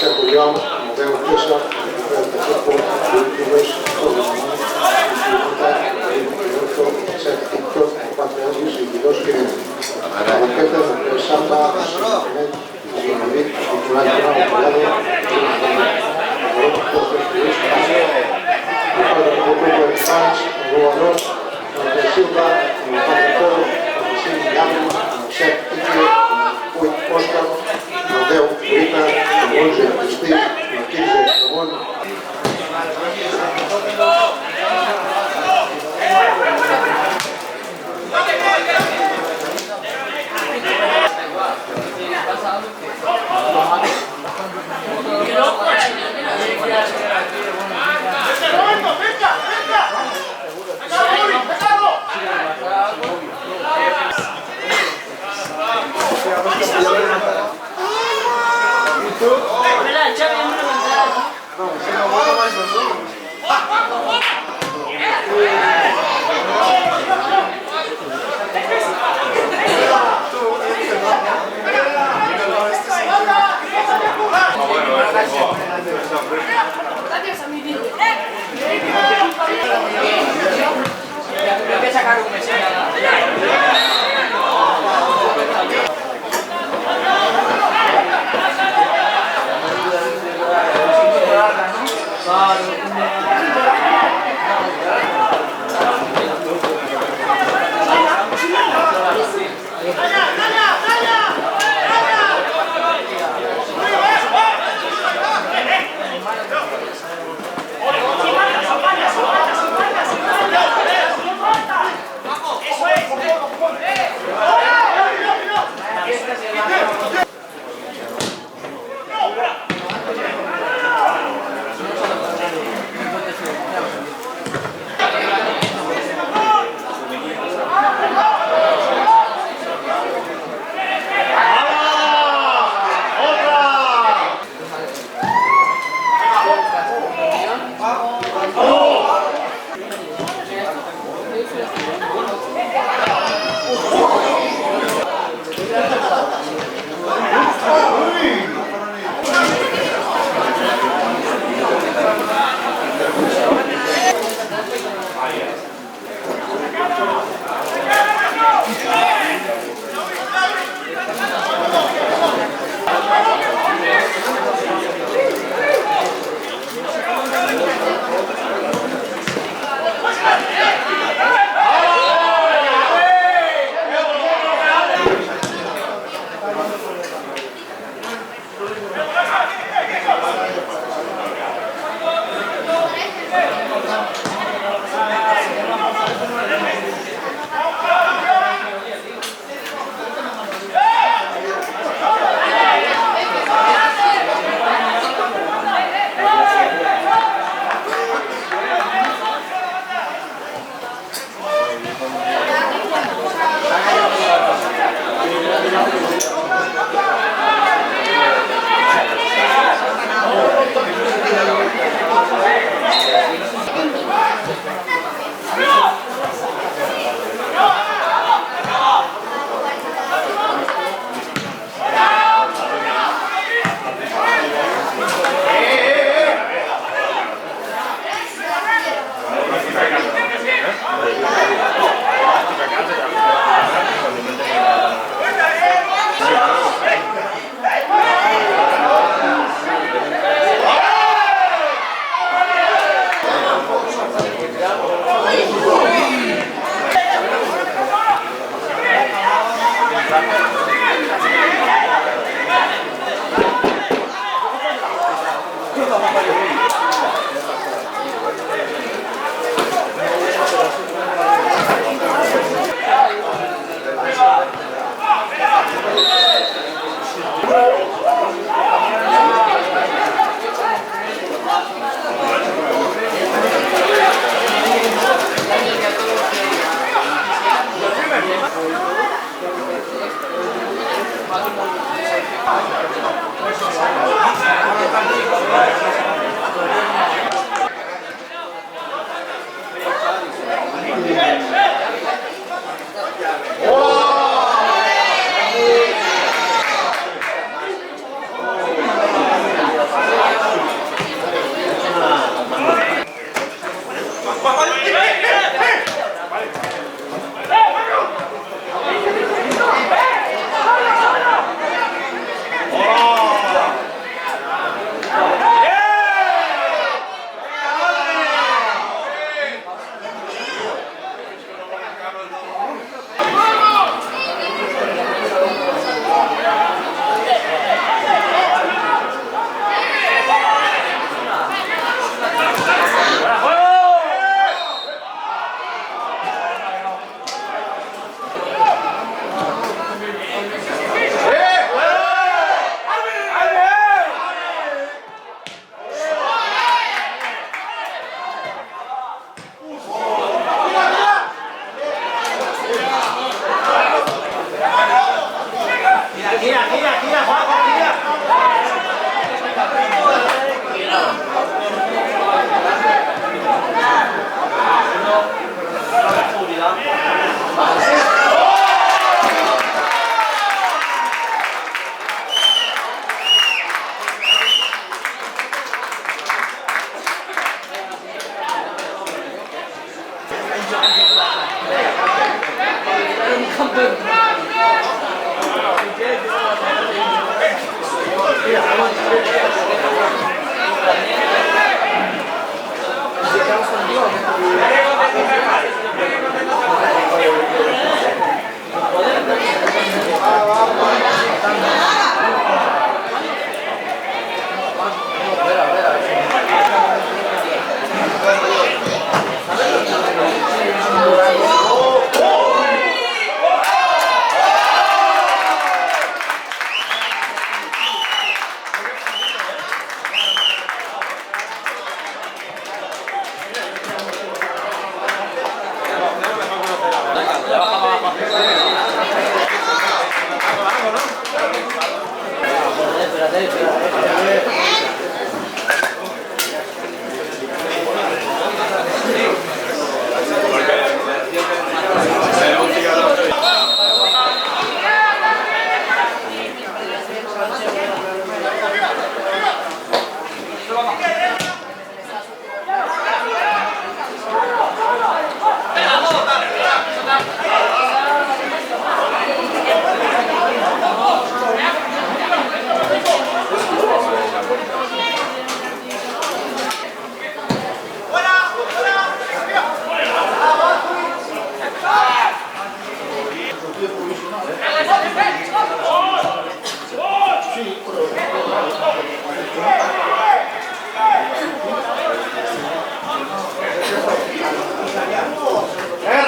Centurião, modelo Pisa, la banqueta de Samba,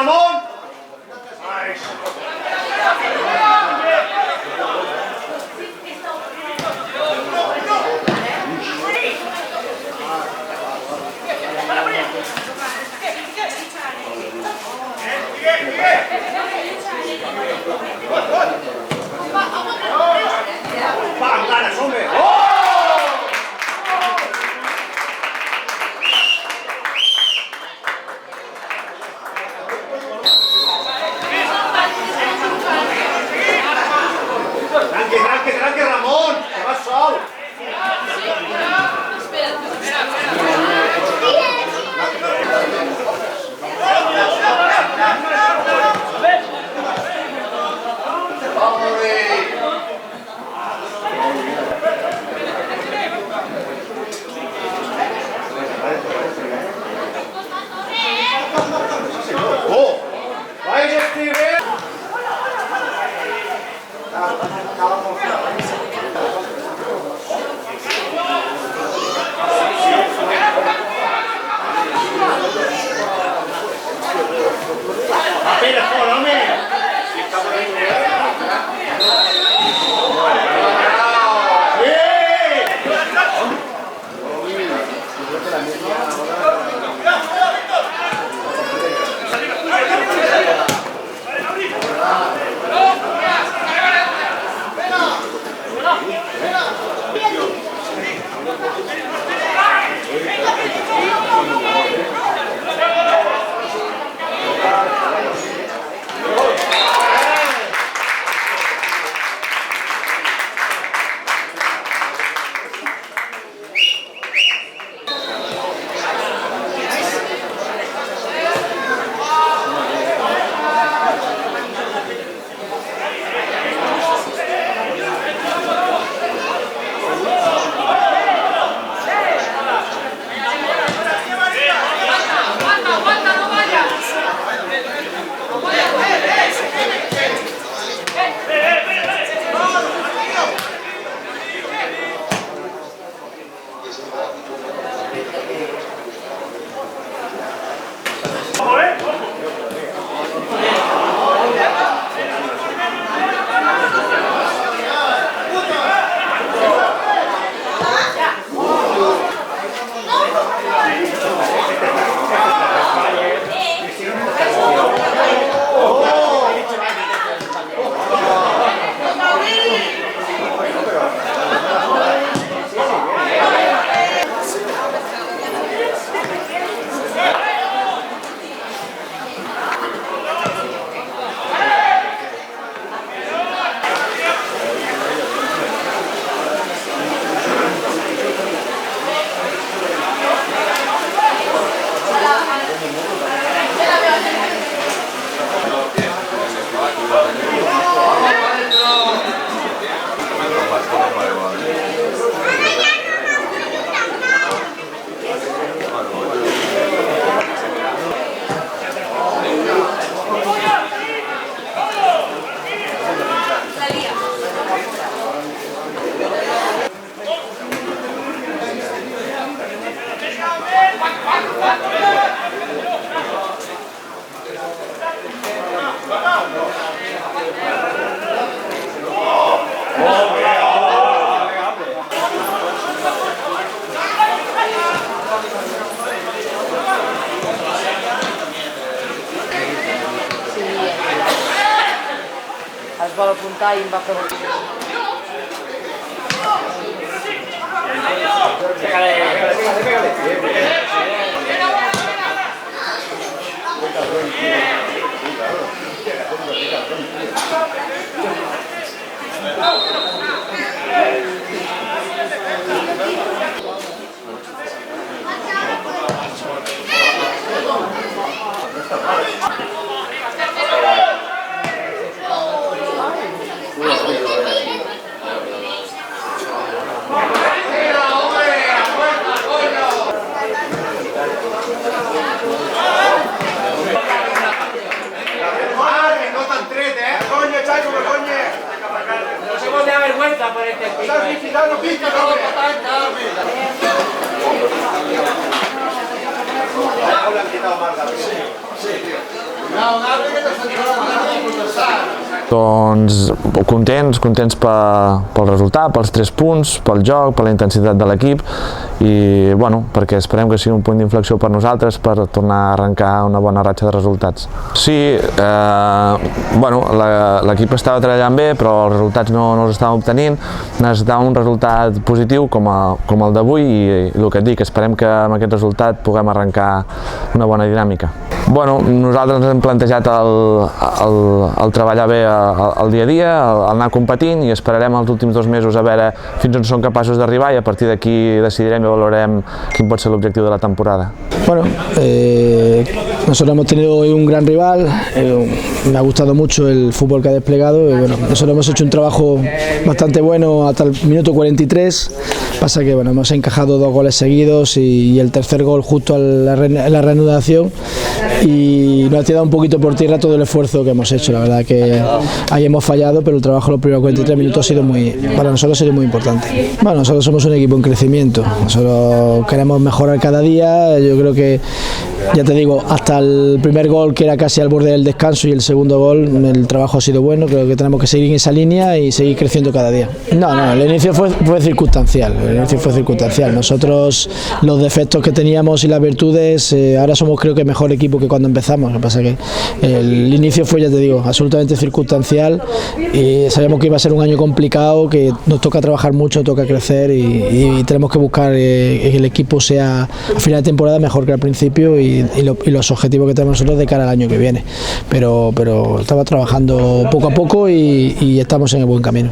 Ramón! ¡Van, ganas, hombre! Tranqui, Ramón! ¡Que vas sol! ¡Oh! ¡Vaya, Steven! ¡Apenas por, hombre! Es vol apuntar i em va preguntar. Por este pico, Doncs contents pel resultat, pels 3 punts, pel joc, per la intensitat de l'equip i bueno, perquè esperem que sigui un punt d'inflexió per nosaltres per tornar a arrencar una bona ratxa de resultats. Sí, bueno, l'equip estava treballant bé però els resultats no els estàvem obtenint, necessitàvem un resultat positiu com el d'avui i el que et dic, esperem que amb aquest resultat puguem arrencar una bona dinàmica. Bueno, nosaltres ens hem plantejat el treballar bé el dia a dia, el anar competint i esperarem els últims 2 mesos a veure fins on som capaços d'arribar i a partir d'aquí decidirem i valorarem quin pot ser l'objectiu de la temporada. Bueno, nosotros hemos tenido hoy un gran rival, me ha gustado mucho el fútbol que ha desplegado y bueno, nosotros hemos hecho un trabajo bastante bueno hasta el minuto 43, pasa que bueno, hemos encajado 2 goles seguidos y el tercer gol justo en la reanudación y nos ha tirado un poquito por tierra todo el esfuerzo que hemos hecho. La verdad que ahí hemos fallado, pero el trabajo en los primeros 43 minutos ha sido para nosotros ha sido muy importante. Bueno, nosotros somos un equipo en crecimiento, nosotros queremos mejorar cada día, yo creo que, ya te digo, hasta el primer gol que era casi al borde del descanso y el segundo gol, el trabajo ha sido bueno, creo que tenemos que seguir en esa línea y seguir creciendo cada día. No, el inicio fue circunstancial, nosotros los defectos que teníamos y las virtudes, ahora somos creo que mejor equipo que cuando empezamos, lo que pasa que el inicio fue, ya te digo, absolutamente circunstancial y sabíamos que iba a ser un año complicado, que nos toca trabajar mucho, toca crecer y tenemos que buscar que el equipo sea a final de temporada mejor que al principio y los objetivos que tenemos nosotros de cara al año que viene, pero estamos trabajando poco a poco y estamos en el buen camino.